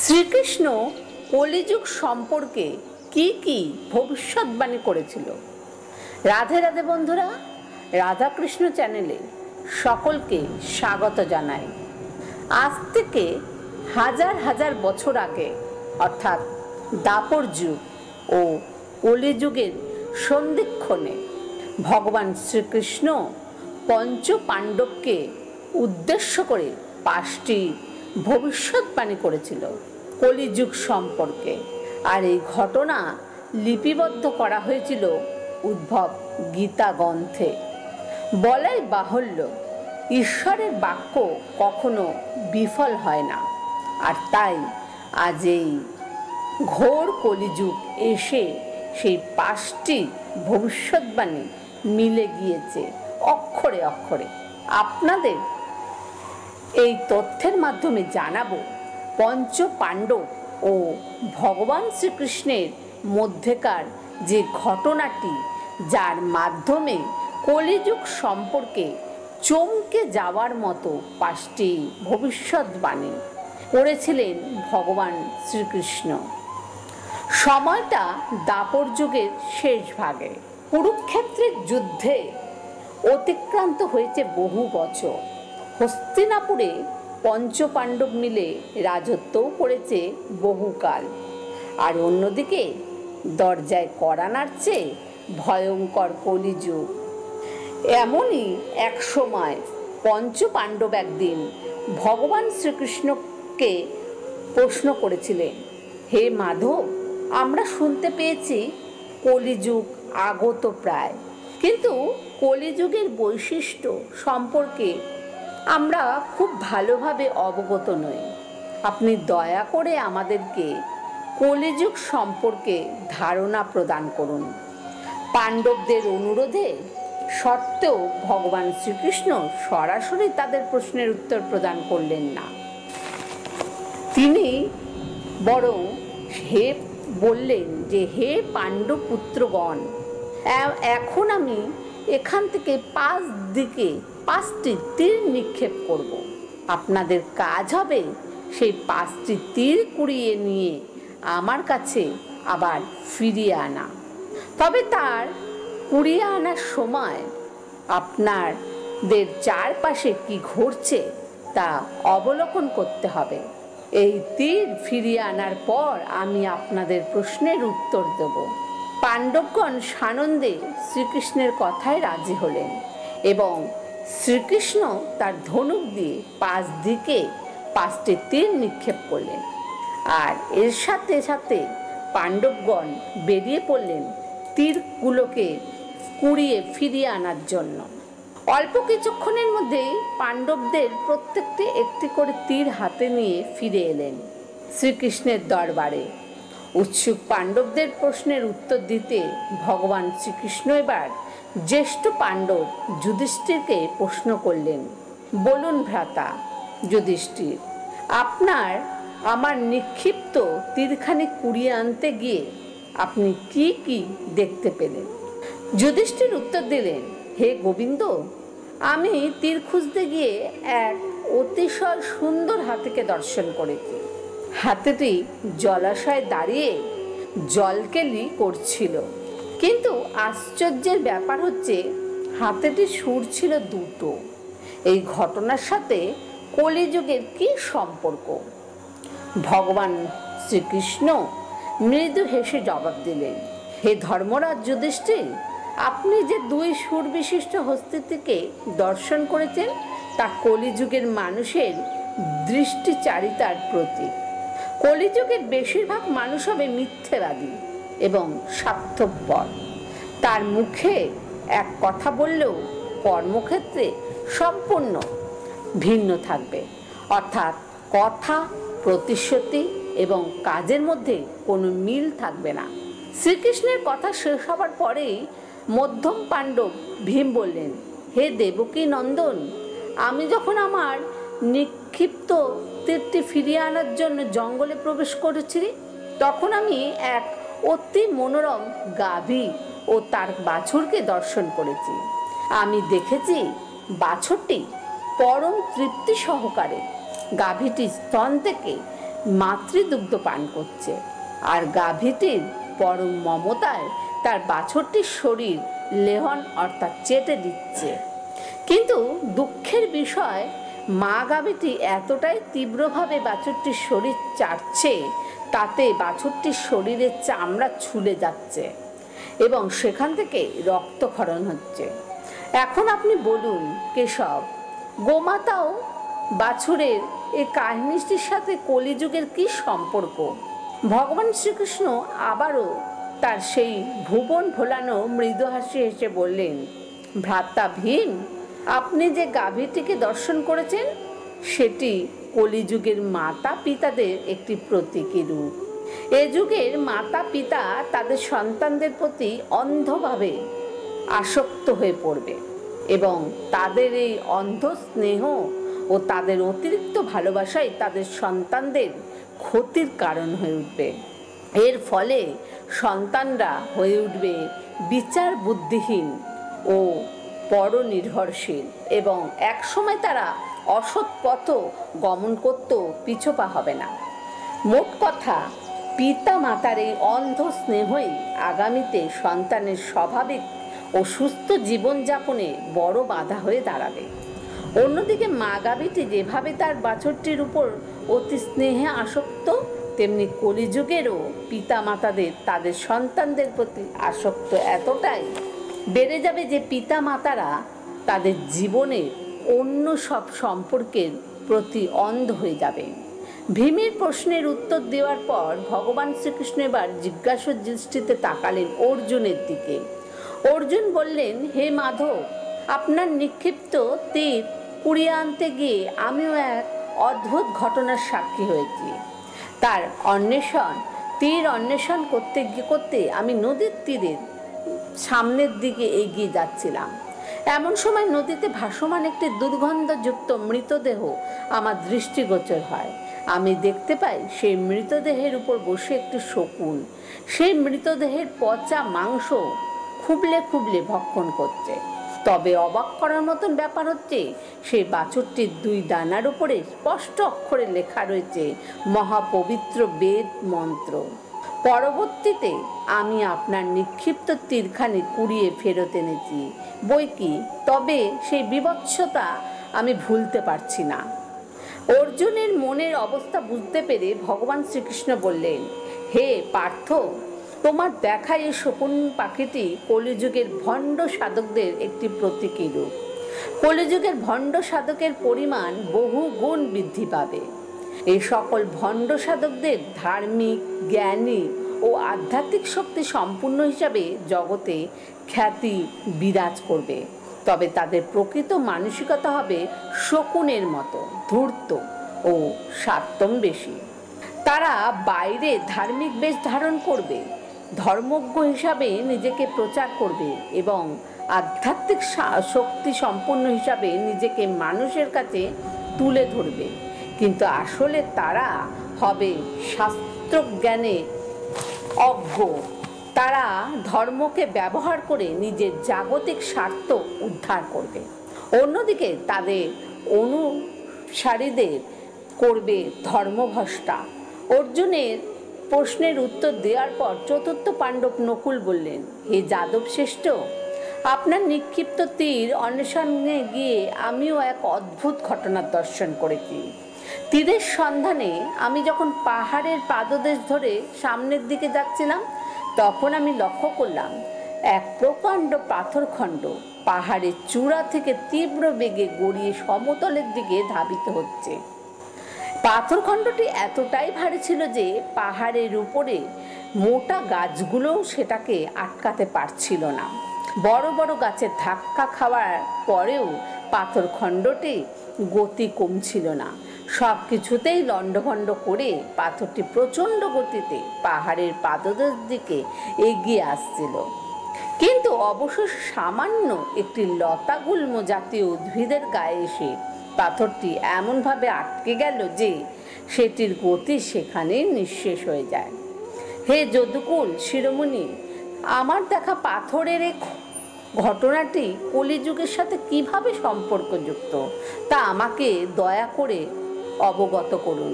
শ্রীকৃষ্ণ কলিযুগ সম্পর্কে কি কি ভবিষ্যৎবাণী করেছিল। রাধে রাধে বন্ধুরা, রাধাকৃষ্ণ চ্যানেলে সকলকে স্বাগত জানাই। আজ থেকে হাজার হাজার বছর আগে অর্থাৎ দাপর যুগ ও কলিযুগের সন্ধিক্ষণে ভগবান শ্রীকৃষ্ণ পঞ্চ পাণ্ডবকে উদ্দেশ্য করে 5টি ভবিষ্যৎবাণী করেছিল কলিযুগ সম্পর্কে। আর এই ঘটনা লিপিবদ্ধ করা হয়েছিল উদ্ভব গীতা গ্রন্থে। বলাই বাহুল্য, ঈশ্বরের বাক্য কখনো বিফল হয় না। আর তাই আজ এই ঘোর কলিযুগ এসে সেই 5টি ভবিষ্যৎবাণী মিলে গিয়েছে অক্ষরে অক্ষরে। আপনাদের এই তথ্যের মাধ্যমে জানাবো পঞ্চ পাণ্ডব ও ভগবান শ্রীকৃষ্ণের মধ্যেকার যে ঘটনাটি, যার মাধ্যমে কলিযুগ সম্পর্কে চমকে যাওয়ার মতো 5টি ভবিষ্যৎবাণী করেছিলেন ভগবান শ্রীকৃষ্ণ। সময়টা দাপর যুগের শেষ ভাগে। কুরুক্ষেত্রের যুদ্ধে অতিক্রান্ত হয়েছে বহু বছর। হস্তিনাপুরে পঞ্চপাণ্ডব মিলে রাজত্বও করেছে বহুকাল। আর অন্যদিকে দরজায় কড়া নাড়ছে ভয়ঙ্কর কলিযুগ। এমনই এক সময় পঞ্চপাণ্ডব একদিন ভগবান শ্রীকৃষ্ণকে প্রশ্ন করেছিলেন, হে মাধব, আমরা শুনতে পেয়েছি কলিযুগ আগত প্রায়, কিন্তু কলিযুগের বৈশিষ্ট্য সম্পর্কে আমরা খুব ভালোভাবে অবগত নই। আপনি দয়া করে আমাদেরকে কলিযুগ সম্পর্কে ধারণা প্রদান করুন। পাণ্ডবদের অনুরোধে সত্ত্বেও ভগবান শ্রীকৃষ্ণ সরাসরি তাদের প্রশ্নের উত্তর প্রদান করলেন না। তিনি বরং বললেন যে, হে পাণ্ডব পুত্রগণ, এখন আমি এখান থেকে 5 দিকে 5টি তীর নিক্ষেপ করব। আপনাদের কাজ হবে সেই 5টি তীর কুড়িয়ে নিয়ে আমার কাছে আবার ফিরিয়ে আনা। তবে তার কুড়িয়ে আনার সময় আপনাদের চারপাশে কি ঘটছে তা অবলোকন করতে হবে। এই তীর ফিরিয়ে আনার পর আমি আপনাদের প্রশ্নের উত্তর দেব। পাণ্ডবগণ সানন্দে শ্রীকৃষ্ণের কথায় রাজি হলেন এবং শ্রীকৃষ্ণ তার ধনুক দিয়ে 5 দিকে 5টি তীর নিক্ষেপ করলেন। আর এর সাথে সাথে পাণ্ডবগণ বেরিয়ে পড়লেন তীরগুলোকে কুড়িয়ে ফিরিয়ে আনার জন্য। অল্প কিছুক্ষণের মধ্যেই পাণ্ডবদের প্রত্যেকটি একটি করে তীর হাতে নিয়ে ফিরে এলেন শ্রীকৃষ্ণের দরবারে। উৎসুক পাণ্ডবদের প্রশ্নের উত্তর দিতে ভগবান শ্রীকৃষ্ণ এবার জ্যেষ্ঠ পাণ্ডব যুধিষ্ঠিরকে প্রশ্ন করলেন, বলুন ভ্রাতা যুধিষ্ঠির, আপনার আমার নিক্ষিপ্ত তীরখানি কুড়িয়ে আনতে গিয়ে আপনি কি কি দেখতে পেলেন? যুধিষ্ঠির উত্তর দিলেন, হে গোবিন্দ, আমি তীর খুঁজতে গিয়ে এক অতিশয় সুন্দর হাতিকে দর্শন করেছি। হাতিটি জলাশয়ে দাঁড়িয়ে জলকেলি করছিল, কিন্তু আশ্চর্যের ব্যাপার হচ্ছে হাতিটির সুর ছিল 2টো। এই ঘটনার সাথে কলিযুগের কি সম্পর্ক? ভগবান শ্রীকৃষ্ণ মৃদু হেসে জবাব দিলেন, হে ধর্মরাজ যুধিষ্ঠির, আপনি যে 2 সুর বিশিষ্ট হস্তিটিকে দর্শন করেছেন তা কলিযুগের মানুষের দৃষ্টিচারিতার প্রতীক। কলিযুগের বেশিরভাগ মানুষ হবে মিথ্যেবাদী এবং স্বার্থপর। তার মুখে এক কথা বললেও কর্মক্ষেত্রে সম্পূর্ণ ভিন্ন থাকবে, অর্থাৎ কথা, প্রতিশ্রুতি এবং কাজের মধ্যে কোনো মিল থাকবে না। শ্রীকৃষ্ণের কথা শেষ হবার পরেই মধ্যম পাণ্ডব ভীম বললেন, হে দেবকী নন্দন, আমি যখন আমার নিক্ষিপ্ত তীরটি ফিরিয়ে আনার জন্য জঙ্গলে প্রবেশ করেছি, তখন আমি এক অতি মনোরম গাভী ও তার বাছুরকে দর্শন করেছি। আমি দেখেছি বাছুরটি পরম তৃপ্তি সহকারে গাভীটির স্তন থেকে মাতৃদুগ্ধ পান করছে, আর গাভীটির পরম মমতায় তার বাছুরটির শরীর লেহন অর্থাৎ চেটে দিচ্ছে। কিন্তু দুঃখের বিষয়, মা গাভীটি এতটাই তীব্রভাবে বাছুরটির শরীর চাটছে, তাতে বাছুরটির শরীরের চামড়া ছুলে যাচ্ছে এবং সেখান থেকে রক্তক্ষরণ হচ্ছে। এখন আপনি বলুন কেশব, গোমাতাও বাছুরের এই কাহিনীটির সাথে কলিযুগের কি সম্পর্ক? ভগবান শ্রীকৃষ্ণ আবারও তার সেই ভুবন ভোলানো মৃদু হাসি হেসে বললেন, ভ্রাতা ভীম, আপনি যে গাভীটিকে দর্শন করেছেন সেটি কলিযুগের মাতা পিতাদের একটি প্রতীকী রূপ। এ যুগের মাতা পিতা তাদের সন্তানদের প্রতি অন্ধভাবে আসক্ত হয়ে পড়বে এবং তাদের এই অন্ধ স্নেহ ও তাদের অতিরিক্ত ভালোবাসাই তাদের সন্তানদের ক্ষতির কারণ হয়ে উঠবে। এর ফলে সন্তানরা হয়ে উঠবে বিচার বুদ্ধিহীন ও পরনির্ভরশীল এবং একসময় তারা অসৎ পথ গমন করতেও পিছপা হবে না। মোট কথা, পিতা মাতার এই অন্ধ স্নেহই আগামীতে সন্তানের স্বাভাবিক ও সুস্থ জীবনযাপনে বড় বাধা হয়ে দাঁড়াবে। অন্যদিকে মা গাভীটি যেভাবে তার বাছুরটির উপর অতি স্নেহে আসক্ত, তেমনি কলিযুগেরও পিতা মাতাদের তাদের সন্তানদের প্রতি আসক্ত এতটাই বেড়ে যাবে যে পিতা মাতারা তাদের জীবনের অন্য সব সম্পর্কের প্রতি অন্ধ হয়ে যাবে। ভীমের প্রশ্নের উত্তর দেওয়ার পর ভগবান শ্রীকৃষ্ণ এবার জিজ্ঞাসা দৃষ্টিতে তাকালেন অর্জুনের দিকে। অর্জুন বললেন, হে মাধব, আপনার নিক্ষিপ্ত তীর কুড়িয়ে আনতে গিয়ে আমিও এক অদ্ভুত ঘটনার সাক্ষী হয়েছি। তার তীর অন্বেষণ করতে করতে আমি নদীর তীরের সামনের দিকে এগিয়ে যাচ্ছিলাম। এমন সময় নদীতে ভাসমান একটি দুর্গন্ধযুক্ত মৃতদেহ আমার দৃষ্টিগোচর হয়। আমি দেখতে পাই সেই মৃতদেহের উপর বসে একটি শকুন সেই মৃতদেহের পচা মাংস খুবলে খুবলে ভক্ষণ করছে। তবে অবাক করার মতন ব্যাপার হচ্ছে, সেই বাছুরটির 2 ডানার উপরে স্পষ্ট অক্ষরে লেখা রয়েছে মহাপবিত্র বেদ মন্ত্র। পরবর্তীতে আমি আপনার নিক্ষিপ্ত তীরখানি কুড়িয়ে ফেরত এনেছি বইকি, তবে সেই বিভৎসতা আমি ভুলতে পারছি না। অর্জুনের মনের অবস্থা বুঝতে পেরে ভগবান শ্রীকৃষ্ণ বললেন, হে পার্থ, তোমার দেখা এই শকুন পাখিটি কলিযুগের ভণ্ড সাধকদের একটি প্রতীকী রূপ। কলিযুগের ভণ্ড সাধকের পরিমাণ বহু গুণ বৃদ্ধি পাবে। এই সকল ভণ্ড সাধকদের ধার্মিক, জ্ঞানী ও আধ্যাত্মিক শক্তি সম্পূর্ণ হিসাবে জগতে খ্যাতি বিরাজ করবে। তবে তাদের প্রকৃত মানসিকতা হবে শকুনের মতো ধূর্ত ও স্বার্থন্বেষী। তারা বাইরে ধার্মিক বেশ ধারণ করবে, ধর্মজ্ঞ হিসাবে নিজেকে প্রচার করবে এবং আধ্যাত্মিক শক্তি সম্পন্ন হিসাবে নিজেকে মানুষের কাছে তুলে ধরবে, কিন্তু আসলে তারা হবে শাস্ত্রজ্ঞানে অজ্ঞ। তারা ধর্মকে ব্যবহার করে নিজের জাগতিক স্বার্থ উদ্ধার করবে। অন্যদিকে তাদের অনুসারীদের করবে ধর্মভ্রষ্টা। অর্জুনের প্রশ্নের উত্তর দেওয়ার পর চতুর্থ পাণ্ডব নকুল বললেন, হে যাদব শ্রেষ্ঠ, আপনার নিক্ষিপ্ত তীর অন্বেষণে গিয়ে আমিও এক অদ্ভুত ঘটনার দর্শন করেছি। তীরের সন্ধানে আমি যখন পাহাড়ের পাদদেশ ধরে সামনের দিকে যাচ্ছিলাম, তখন আমি লক্ষ্য করলাম এক প্রকাণ্ড পাথরখণ্ড পাহাড়ের চূড়া থেকে তীব্র বেগে গড়িয়ে সমতলের দিকে ধাবিত হচ্ছে। পাথরখণ্ডটি এতটাই ভারী ছিল যে পাহাড়ের উপরে মোটা গাছগুলোও সেটাকে আটকাতে পারছিল না। বড় বড় গাছের ধাক্কা খাওয়ার পরেও পাথরখণ্ডটি গতি কমছিল না। সব কিছুতেই লণ্ডভণ্ড করে পাথরটি প্রচণ্ড গতিতে পাহাড়ের পাদদেশ দিকে এগিয়ে আসছিল। কিন্তু অবশ্য সামান্য একটি লতাগুল্ম জাতীয় উদ্ভিদের গায়ে এসে পাথরটি এমনভাবে আটকে গেল যে সেটির গতি সেখানেই নিঃশেষ হয়ে যায়। হে যদুকুল শিরোমণি, আমার দেখা পাথরের এই ঘটনাটি কলিযুগের সাথে কিভাবে সম্পর্কযুক্ত তা আমাকে দয়া করে অবগত করুন।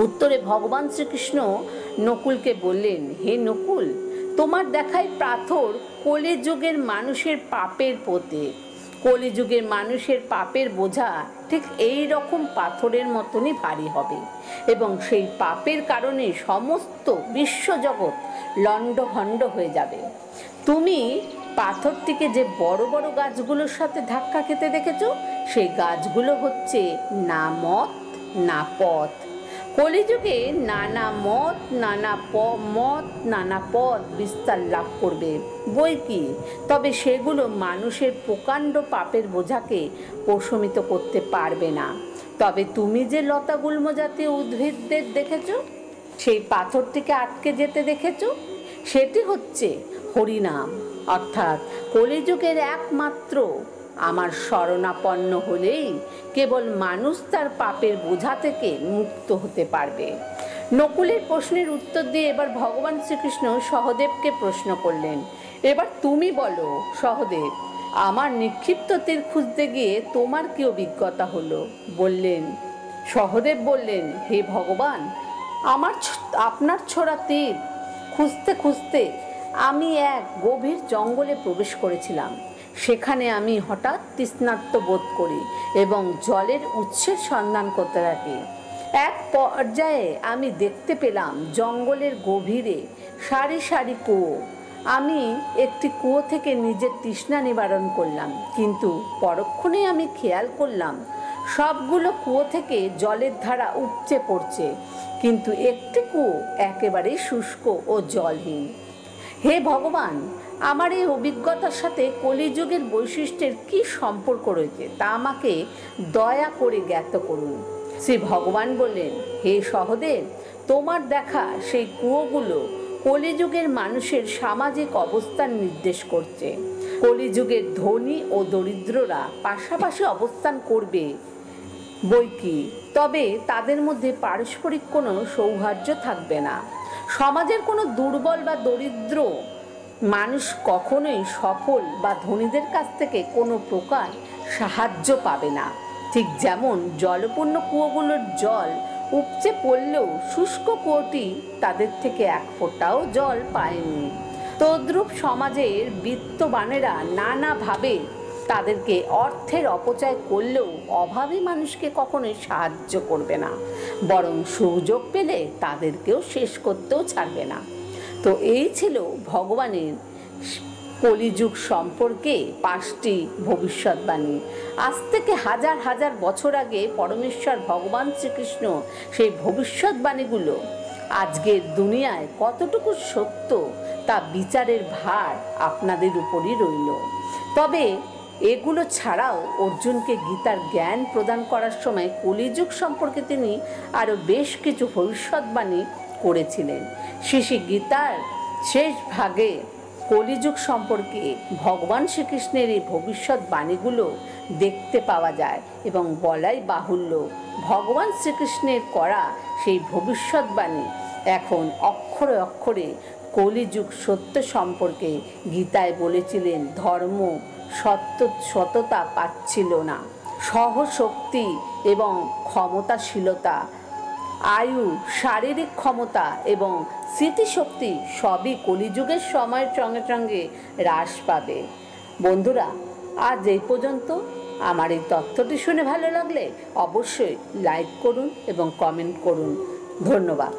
উত্তরে ভগবান শ্রীকৃষ্ণ নকুলকে বললেন, হে নকুল, তোমার দেখায় পাথর কলিযুগের মানুষের পাপের প্রতীক। কলিযুগের মানুষের পাপের বোঝা ঠিক এই রকম পাথরের মতনই ভারী হবে এবং সেই পাপের কারণে সমস্ত বিশ্বজগৎ লণ্ডভণ্ড হয়ে যাবে। তুমি পাথরটিকে যে বড় বড় গাছগুলোর সাথে ধাক্কা খেতে দেখেছো, সেই গাছগুলো হচ্ছে না মত না পথ। কলিযুগে নানা মত নানা পথ বিস্তার লাভ করবে বই কি, তবে সেগুলো মানুষের প্রকাণ্ড পাপের বোঝাকে প্রশমিত করতে পারবে না। তবে তুমি যে লতাগুল্ম জাতীয় উদ্ভিদদের দেখেছো, সেই পাথরটিকে আটকে যেতে দেখেছো, সেটি হচ্ছে হরিনাম। অর্থাৎ কলিযুগের একমাত্র আমার শরণাপন্ন হলেই কেবল মানুষ তার পাপের বোঝা থেকে মুক্ত হতে পারবে। নকুলের প্রশ্নের উত্তর দিয়ে এবার ভগবান শ্রীকৃষ্ণ সহদেবকে প্রশ্ন করলেন, এবার তুমি বলো সহদেব, আমার নিক্ষিপ্ত তীর খুঁজতে গিয়ে তোমার কি অভিজ্ঞতা হলো? সহদেব বললেন, হে ভগবান, আপনার ছোড়া তীর খুঁজতে খুঁজতে আমি এক গভীর জঙ্গলে প্রবেশ করেছিলাম। সেখানে আমি হঠাৎ তৃষ্ণার্ত বোধ করি এবং জলের উৎসের সন্ধান করতে থাকি। এক পর্যায়ে আমি দেখতে পেলাম জঙ্গলের গভীরে সারি সারি কুয়ো। আমি একটি কুয়ো থেকে নিজের তৃষ্ণা নিবারণ করলাম, কিন্তু পরক্ষণেই আমি খেয়াল করলাম সবগুলো কুয়ো থেকে জলের ধারা উপচে পড়ছে, কিন্তু একটি কুয়ো একেবারেই শুষ্ক ও জলহীন। হে ভগবান, আমার এই অভিজ্ঞতার সাথে কলিযুগের বৈশিষ্ট্যের কি সম্পর্ক রয়েছে তা আমাকে দয়া করে জ্ঞাত করুন। শ্রী ভগবান বললেন, হে সহদেব, তোমার দেখা সেই কুয়োগুলো কলিযুগের মানুষের সামাজিক অবস্থান নির্দেশ করছে। কলিযুগের ধনী ও দরিদ্ররা পাশাপাশি অবস্থান করবে বই কি, তবে তাদের মধ্যে পারস্পরিক কোনো সৌহার্দ্য থাকবে না। সমাজের কোনো দুর্বল বা দরিদ্র মানুষ কখনোই সফল বা ধনীদের কাছ থেকে কোনো প্রকার সাহায্য পাবে না। ঠিক যেমন জলপূর্ণ কুয়োগুলোর জল উপচে পড়লেও শুষ্ক কুয়োটি তাদের থেকে এক ফোঁটাও জল পায়নি, তদ্রূপ সমাজের বিত্তবানেরা নানাভাবে তাদেরকে অর্থের অপচয় করলেও অভাবী মানুষকে কখনোই সাহায্য করবে না, বরং সুযোগ পেলে তাদেরকেও শেষ করতেও ছাড়বে না। তো এই ছিল ভগবানের কলিযুগ সম্পর্কে 5টি ভবিষ্যৎবাণী। আজ থেকে হাজার হাজার বছর আগে পরমেশ্বর ভগবান শ্রীকৃষ্ণ সেই ভবিষ্যৎবাণীগুলো আজকের দুনিয়ায় কতটুকু সত্য তা বিচারের ভার আপনাদের উপরই রইল। তবে এগুলো ছাড়াও অর্জুনকে গীতার জ্ঞান প্রদান করার সময় কলিযুগ সম্পর্কে তিনি আরও বেশ কিছু ভবিষ্যৎবাণী করেছিলেন। শেষে গীতার শেষ ভাগে কলিযুগ সম্পর্কে ভগবান শ্রীকৃষ্ণের এই ভবিষ্যৎবাণীগুলো দেখতে পাওয়া যায় এবং বলাই বাহুল্য ভগবান শ্রীকৃষ্ণের করা সেই ভবিষ্যৎবাণী এখন অক্ষরে অক্ষরে কলিযুগ সত্য সম্পর্কে গীতায় বলেছিলেন। ধর্ম সততা পাচ্ছিল না, সহশক্তি এবং ক্ষমতাশীলতা, আয়ু, শারীরিক ক্ষমতা এবং স্মৃতিশক্তি সবই কলিযুগের সময়ের সঙ্গে সঙ্গে হ্রাস পাবে। বন্ধুরা, আজ এই পর্যন্ত। আমার এই তথ্যটি শুনে ভালো লাগলে অবশ্যই লাইক করুন এবং কমেন্ট করুন। ধন্যবাদ।